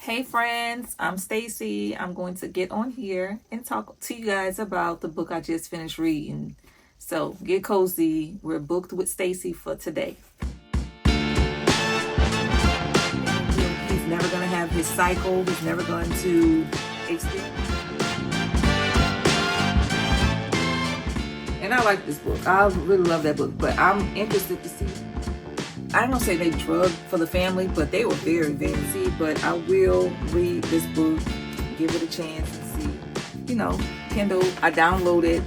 Hey friends, I'm Stacy. I'm going to get on here and talk to you guys about the book I just finished reading. So get cozy. We're booked with Stacy for today. He's never going to have his cycle. He's never going to extend. And I like this book. I really love that book, but I'm interested to see. I don't say they drug for the family, but they were very fancy. But I will read this book, give it a chance and see. Kindle, I downloaded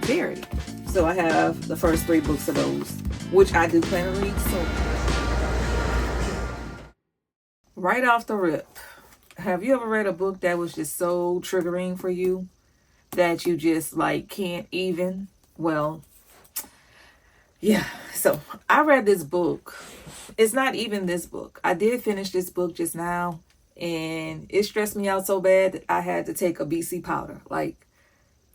Very. So I have the first 3 books of those, which I do plan to read. So right off the rip, have you ever read a book that was just so triggering for you that you just can't even? Well, yeah, so I read this book. It's not even this book. I did finish this book just now, and it stressed me out so bad that I had to take a BC powder.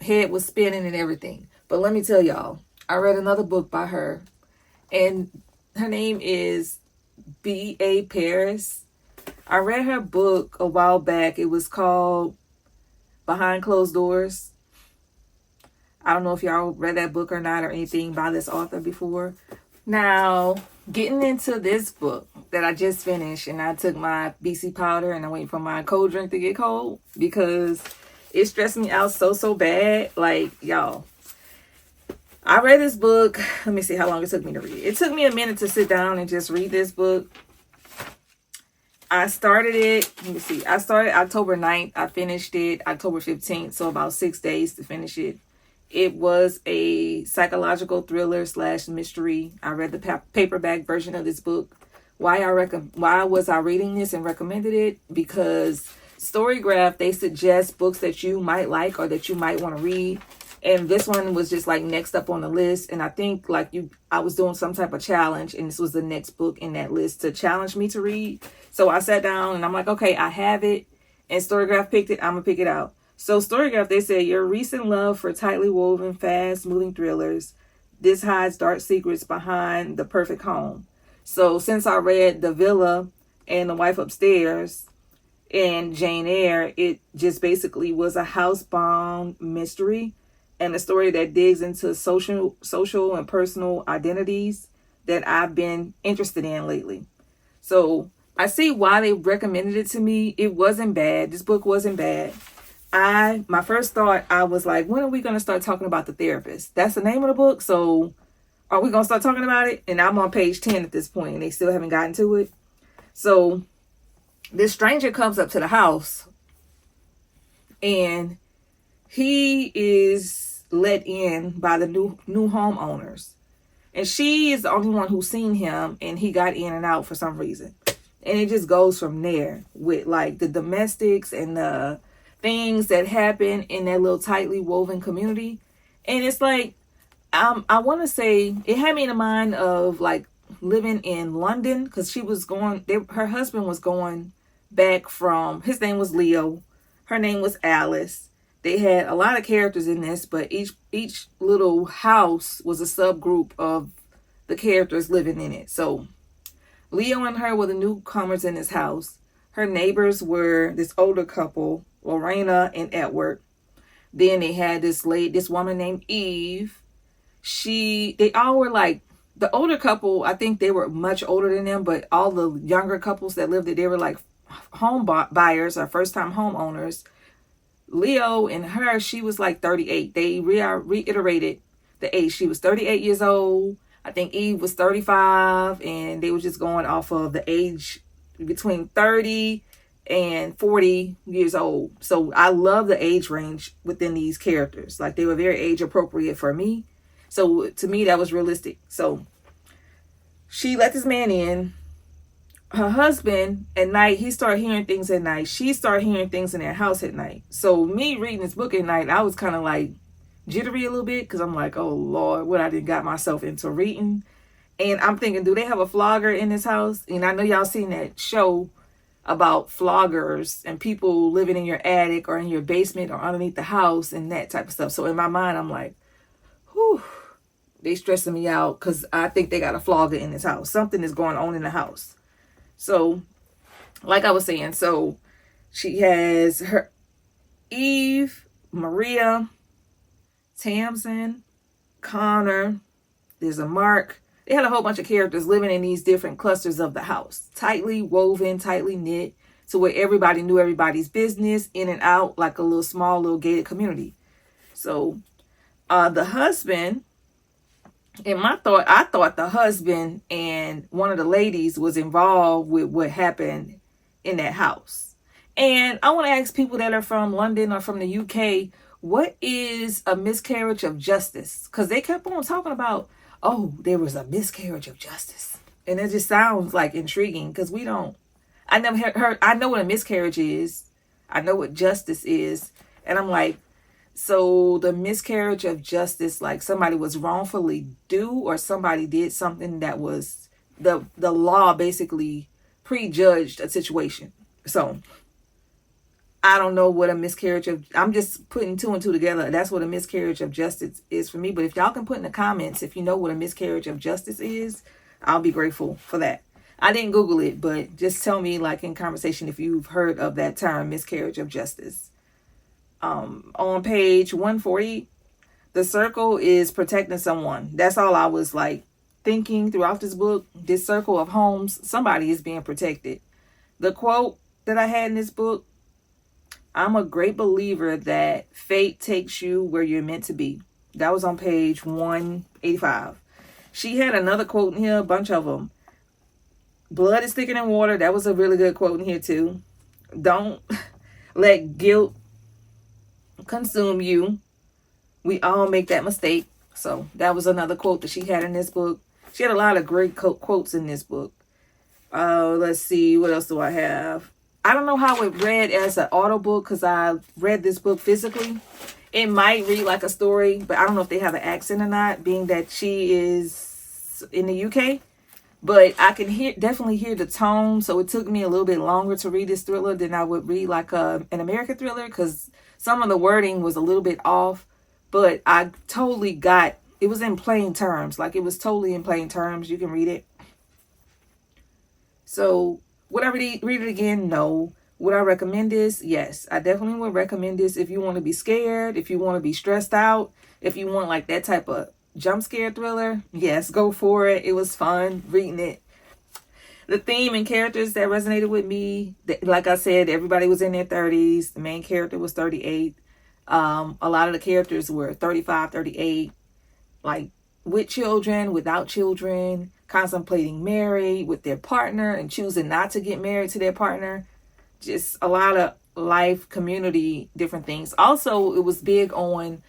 Head was spinning and everything. But let me tell y'all, I read another book by her, and her name is BAPARIS. I read her book a while back. It was called Behind Closed Doors. I don't know if y'all read that book or not, or anything by this author before. Now, getting into this book that I just finished, and I took my BC powder and I'm waiting for my cold drink to get cold because it stressed me out so bad. Y'all, I read this book. Let me see how long it took me to read. It took me a minute to sit down and just read this book. I started it. Let me see. I started October 9th. I finished it October 15th. So about 6 days to finish it. It was a psychological thriller / mystery. I read the paperback version of this book. Why was I reading this and recommended it? Because Storygraph, they suggest books that you might like or that you might want to read. And this one was just next up on the list. And I think I was doing some type of challenge, and this was the next book in that list to challenge me to read. So I sat down and I'm like, okay, I have it. And Storygraph picked it. I'm going to pick it out. So Storygraph, they say, your recent love for tightly woven, fast-moving thrillers. This hides dark secrets behind the perfect home. So since I read The Villa and The Wife Upstairs and Jane Eyre, it just basically was a housebound mystery and a story that digs into social and personal identities that I've been interested in lately. So I see why they recommended it to me. It wasn't bad. This book wasn't bad. My first thought, I was like, when are we going to start talking about The Therapist? That's the name of the book. So are we going to start talking about it? And I'm on page 10 at this point, and they still haven't gotten to it. So this stranger comes up to the house, and he is let in by the new homeowners. And she is the only one who's seen him, and he got in and out for some reason. And it just goes from there with the domestics and the things that happen in that little tightly woven community. And it's I want to say it had me in the mind of living in London, because her husband was going back from, his name was Leo, her name was Alice. They had a lot of characters in this, but each little house was a subgroup of the characters living in it. So Leo and her were the newcomers in this house. Her neighbors were this older couple, Lorena and Edward. Then they had this woman named Eve. They all were the older couple, I think they were much older than them, but all the younger couples that lived there, they were home buyers or first time homeowners. Leo and her, she was 38. They reiterated the age. She was 38 years old. I think Eve was 35, and they were just going off of the age between 30 and 40 years old. So I love the age range within these characters. They were very age appropriate for me. So to me, that was realistic. So she let this man in. Her husband, at night, he started hearing things at night. She started hearing things in their house at night. So me reading this book at night, I was kind of jittery a little bit, because I'm like, oh Lord, what I done got myself into reading. And I'm thinking, do they have a flogger in this house? And I know y'all seen that show about floggers and people living in your attic or in your basement or underneath the house and that type of stuff. So in my mind, I'm like, whew, they stressing me out, because I think they got a flogger in this house. Something is going on in the house. So like I was saying, so she has her Eve, Maria, Tamsin, Connor, there's a Mark. They had a whole bunch of characters living in these different clusters of the house, tightly woven, tightly knit, to where everybody knew everybody's business, in and out, like a little small little gated community. So the husband, I thought the husband and one of the ladies was involved with what happened in that house. And I want to ask people that are from London or from the UK, what is a miscarriage of justice? Because they kept on talking about, oh, there was a miscarriage of justice. And it just sounds like intriguing because I never heard, I know what a miscarriage is. I know what justice is. And I'm like, so the miscarriage of justice, like somebody was wrongfully due or somebody did something that was, the law basically prejudged a situation. So I don't know what a miscarriage of, I'm just putting two and two together. That's what a miscarriage of justice is for me. But if y'all can put in the comments, if you know what a miscarriage of justice is, I'll be grateful for that. I didn't Google it, but just tell me like in conversation if you've heard of that term, miscarriage of justice. On page 140, the circle is protecting someone. That's all I was like thinking throughout this book. This circle of homes, somebody is being protected. The quote that I had in this book, I'm a great believer that fate takes you where you're meant to be. That was on page 185. She had another quote in here, a bunch of them. Blood is thicker than water. That was a really good quote in here too. Don't let guilt consume you. We all make that mistake. So that was another quote that she had in this book. She had a lot of great quotes in this book. Let's see, what else do I have? I don't know how it read as an audiobook because I read this book physically. It might read like a story, but I don't know if they have an accent or not, being that she is in the UK. But I can definitely hear the tone, so it took me a little bit longer to read this thriller than I would read like an American thriller because some of the wording was a little bit off. But I totally got, it was in plain terms. Like it was totally in plain terms. You can read it. So would I read it again? No. Would I recommend this? Yes, I definitely would recommend this if you want to be scared, if you want to be stressed out, if you want like that type of jump scare thriller. Yes, go for it. It was fun reading it. The theme and characters that resonated with me, like I said, everybody was in their 30s. The main character was 38. A lot of the characters were 35, 38, like with children, without children, contemplating marriage with their partner and choosing not to get married to their partner. Just a lot of life, community, different things. Also, it was big on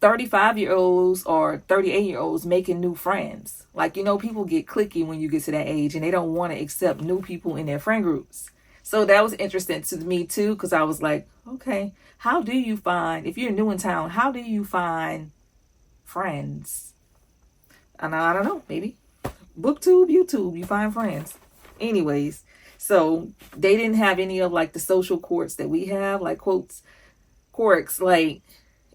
35-year-olds or 38-year-olds making new friends. Like, you know, people get cliquey when you get to that age and they don't want to accept new people in their friend groups. So that was interesting to me too, because I was like, okay, how do you find, if you're new in town, how do you find friends? And I don't know, maybe BookTube, YouTube, you find friends. Anyways, so they didn't have any of like the social quirks that we have, like quirks like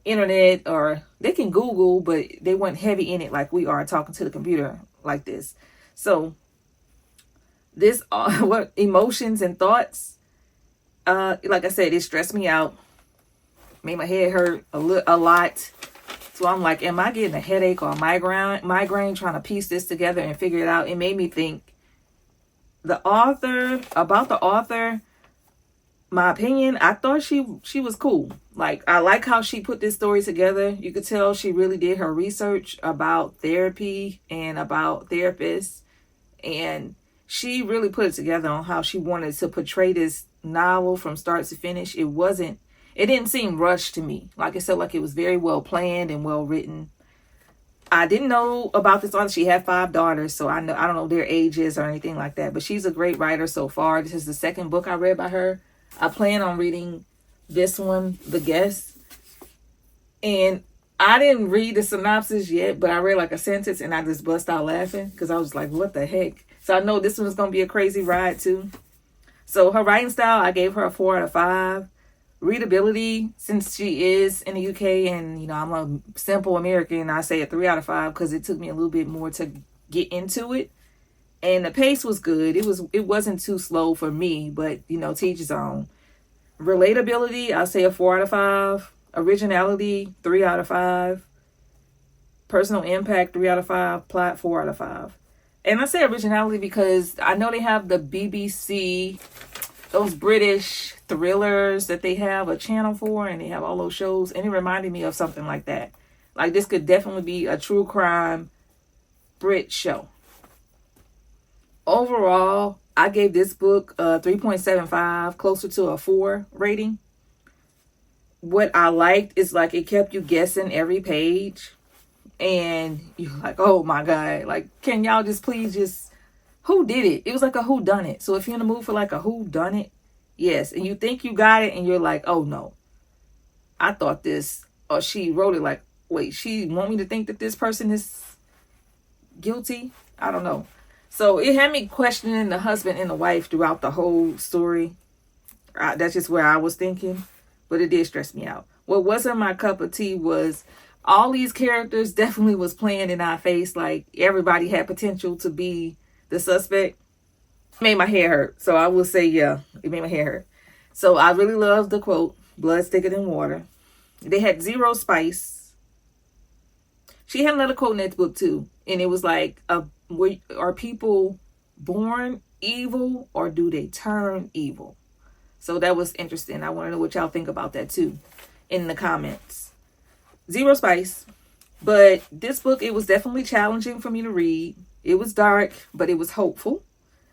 internet, or they can Google, but they weren't heavy in it like we are talking to the computer like this. So this what emotions and thoughts, like I said, it stressed me out, made my head hurt a lot. So I'm like, am I getting a headache or a migraine trying to piece this together and figure it out? It made me think about the author, my opinion, I thought she was cool. Like, I like how she put this story together. You could tell she really did her research about therapy and about therapists. And she really put it together on how she wanted to portray this novel from start to finish. It didn't seem rushed to me. Like I said, like it was very well planned and well written. I didn't know about this author. She had 5 daughters, so I don't know their ages or anything like that. But she's a great writer so far. This is the second book I read by her. I plan on reading this one, The Guest. And I didn't read the synopsis yet, but I read like a sentence and I just bust out laughing because I was like, what the heck? So I know this one's going to be a crazy ride too. So her writing style, I gave her a 4 out of 5. Readability, since she is in the UK and, you know, I'm a simple American, I say a 3 out of 5 because it took me a little bit more to get into it. And the pace was good. It wasn't too slow for me, but you know, teach his own. Relatability, I'll say a 4 out of 5. Originality, 3 out of 5. Personal impact, 3 out of 5. Plot, 4 out of 5. And I say originality because I know they have the BBC, those British thrillers that they have a channel for, and they have all those shows, and it reminded me of something like that. Like, this could definitely be a true crime Brit show. Overall, I gave this book a 3.75, closer to a 4 rating. What I liked is, like, it kept you guessing every page. And you're like, oh my God, like, can y'all just please just, who did it? It was like a who done it. So if you're in the mood for like a who done it, yes. And you think you got it and you're like, oh no, I thought this, or she wrote it like, wait, she want me to think that this person is guilty? I don't know. So it had me questioning the husband and the wife throughout the whole story. That's just where I was thinking, but it did stress me out. What wasn't my cup of tea was all these characters definitely was playing in our face. Like, everybody had potential to be the suspect. It made my hair hurt. So I will say, yeah, it made my hair hurt. So I really loved the quote, blood's thicker than water. They had zero spice. She had another quote in that book too. And it was like, are people born evil or do they turn evil? So that was interesting. I want to know what y'all think about that too in the comments. Zero spice. But this book, it was definitely challenging for me to read. It was dark, but it was hopeful.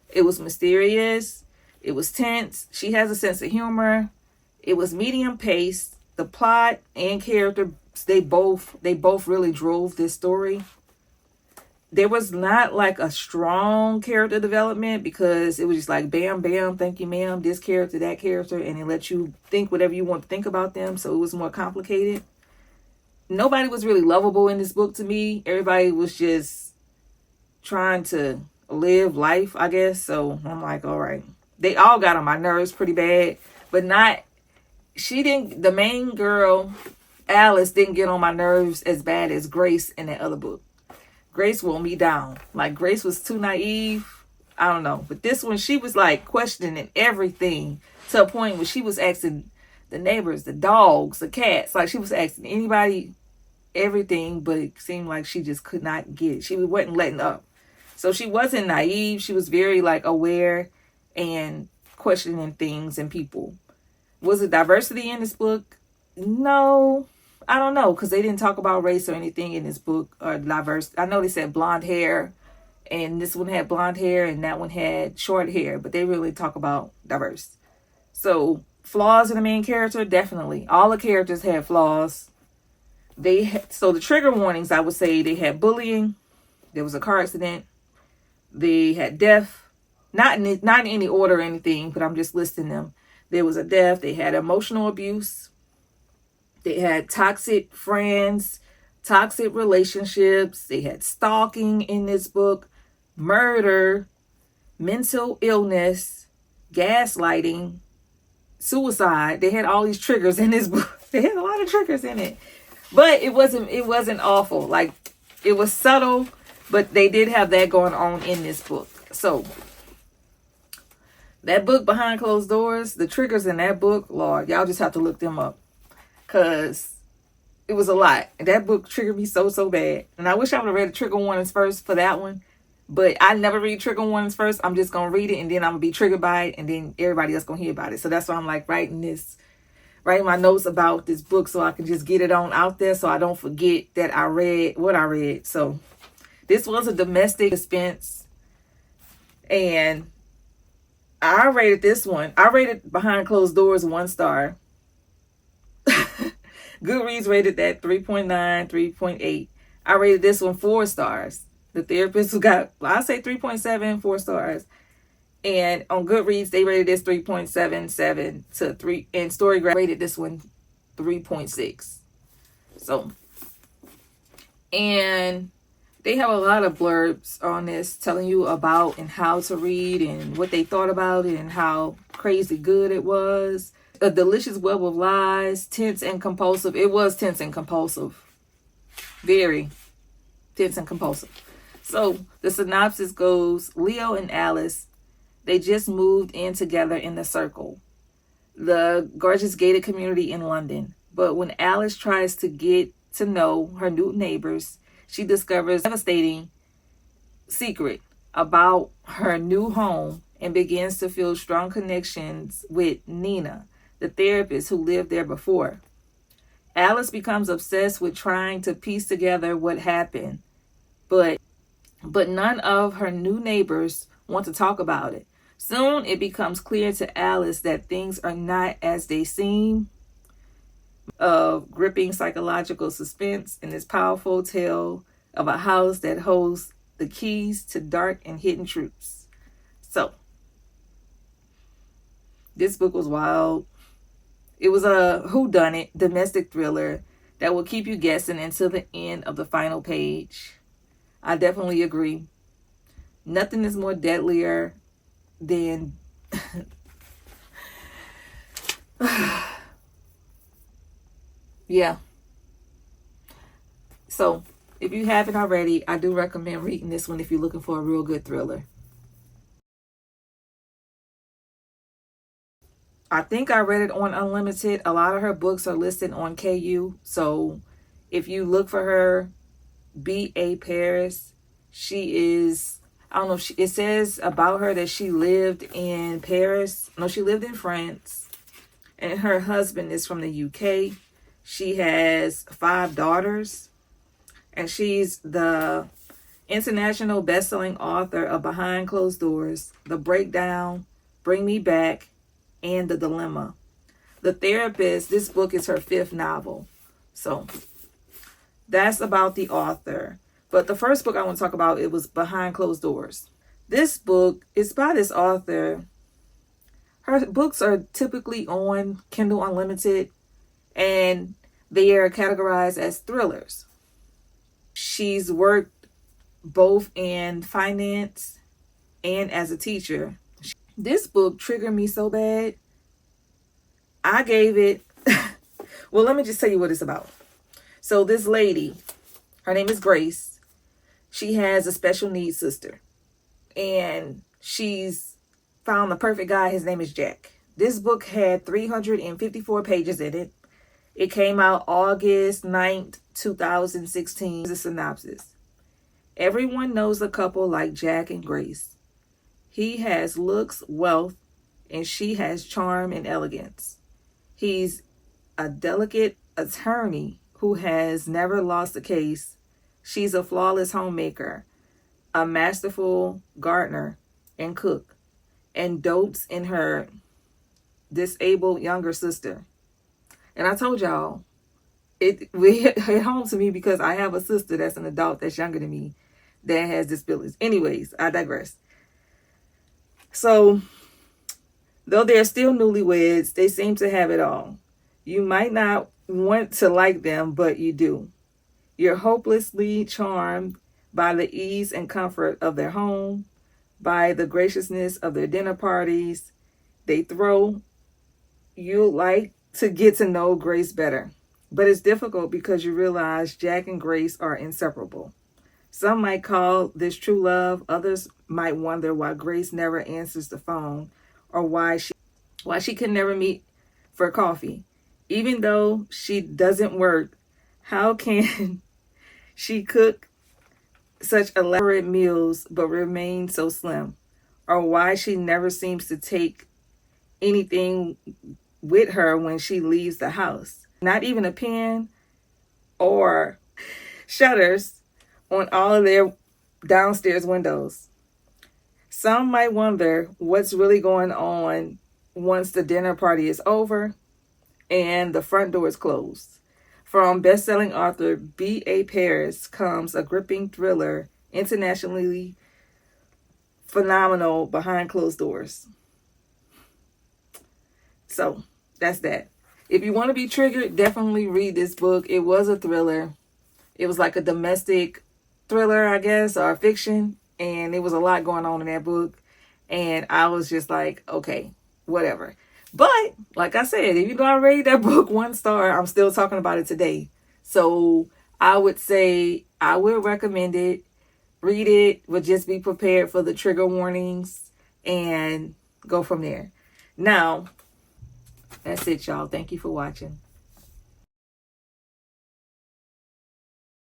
It was mysterious. It was tense. She has a sense of humor. It was medium paced. The plot and character, they both really drove this story. There was not like a strong character development because it was just like bam, bam, thank you, ma'am, this character, that character, and it lets you think whatever you want to think about them. So it was more complicated. Nobody was really lovable in this book to me. Everybody was just trying to live life, I guess. So I'm like, all right. They all got on my nerves pretty bad, but the main girl, Alice, didn't get on my nerves as bad as Grace in that other book. Grace wore me down. Like, Grace was too naive. I don't know. But this one, she was like questioning everything to a point where she was asking the neighbors, the dogs, the cats. Like, she was asking anybody everything, but it seemed like she just could not get it. She wasn't letting up. So she wasn't naive. She was very like aware and questioning things and people. Was it diversity in this book? No, I don't know, because they didn't talk about race or anything in this book or diverse. I know they said blonde hair, and this one had blonde hair and that one had short hair, but they really talk about diverse. So flaws in the main character, definitely. All the characters had flaws. So the trigger warnings, I would say, they had bullying. There was a car accident. They had death. Not in any order or anything, but I'm just listing them. There was a death. They had emotional abuse. They had toxic friends, toxic relationships. They had stalking in this book, murder, mental illness, gaslighting, suicide. They had all these triggers in this book. They had a lot of triggers in it. But it wasn't awful. Like, it was subtle, but they did have that going on in this book. So that book, Behind Closed Doors, the triggers in that book, Lord, y'all just have to look them up. Because it was a lot. That book triggered me so bad. And I wish I would have read the trigger warnings first for that one. But I never read trigger warnings first. I'm just going to read it and then I'm going to be triggered by it. And then everybody else going to hear about it. So that's why I'm like writing my notes about this book so I can just get it on out there so I don't forget that I read what I read. So this was a domestic suspense. And I rated this one. I rated Behind Closed Doors 1 star. Goodreads rated that 3.9, 3.8. I rated this one 4 stars. The Therapist who got, I say 3.7, 4 stars. And on Goodreads, they rated this 3.77 to 3. And StoryGraph rated this one 3.6. So, and they have a lot of blurbs on this telling you about and how to read and what they thought about it and how crazy good it was. A delicious web of lies, tense and compulsive. It was tense and compulsive. Very tense and compulsive. So the synopsis goes, Leo and Alice, they just moved in together in the Circle, the gorgeous gated community in London. But when Alice tries to get to know her new neighbors, she discovers a devastating secret about her new home and begins to feel strong connections with Nina, the therapist who lived there before. Alice becomes obsessed with trying to piece together what happened, but none of her new neighbors want to talk about it. Soon it becomes clear to Alice that things are not as they seem, of gripping psychological suspense in this powerful tale of a house that holds the keys to dark and hidden truths. So, this book was wild. It was a whodunit domestic thriller that will keep you guessing until the end of the final page. I definitely agree. Nothing is more deadlier than yeah. So, if you haven't already, I do recommend reading this one if you're looking for a real good thriller. I think I read it on Unlimited. A lot of her books are listed on KU. So if you look for her, BAPARIS, she is, I don't know, it says about her that she lived in Paris. No, she lived in France. And her husband is from the UK. She has 5 daughters. And she's the international best-selling author of Behind Closed Doors, The Breakdown, Bring Me Back, and The Dilemma. The Therapist, this book is her 5th novel. So that's about the author. But the first book I want to talk about, it was Behind Closed Doors. This book is by this author. Her books are typically on Kindle Unlimited, and they are categorized as thrillers. She's worked both in finance and as a teacher. This book triggered me so bad. I gave it, well, let me just tell you what it's about. So this lady, her name is Grace. She has a special needs sister. And she's found the perfect guy. His name is Jack. This book had 354 pages in it. It came out August 9th, 2016. The synopsis. Everyone knows a couple like Jack and Grace. He has looks, wealth, and she has charm and elegance. He's a delicate attorney who has never lost a case. She's a flawless homemaker, a masterful gardener and cook, and dotes in her disabled younger sister. And I told y'all, it hit home to me because I have a sister that's an adult that's younger than me that has disabilities. Anyways, I digress. So, though they're still newlyweds, they seem to have it all. You might not want to like them, but you do. You're hopelessly charmed by the ease and comfort of their home, by the graciousness of their dinner parties they throw. You like to get to know Grace better, but it's difficult because you realize Jack and Grace are inseparable. Some might call this true love. Others might wonder why Grace never answers the phone or why she can never meet for coffee. Even though she doesn't work, how can she cook such elaborate meals but remain so slim? Or why she never seems to take anything with her when she leaves the house. Not even a pen or shutters on all of their downstairs windows. Some might wonder what's really going on once the dinner party is over and the front door is closed. From best-selling author BAPARIS comes a gripping thriller, internationally phenomenal, Behind Closed Doors. So that's that. If you want to be triggered, definitely read this book. It was a thriller. It was like a domestic thriller, I guess, or fiction. And it was a lot going on in that book. And I was just like, okay, whatever. But like I said, even though I rated that book 1 star, I'm still talking about it today. So I would say I would recommend it. read it, but just be prepared for the trigger warnings and go from there. Now, that's it, y'all. Thank you for watching.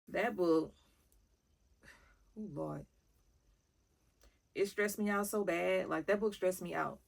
That book, oh Lord, it stressed me out so bad. Like, that book stressed me out.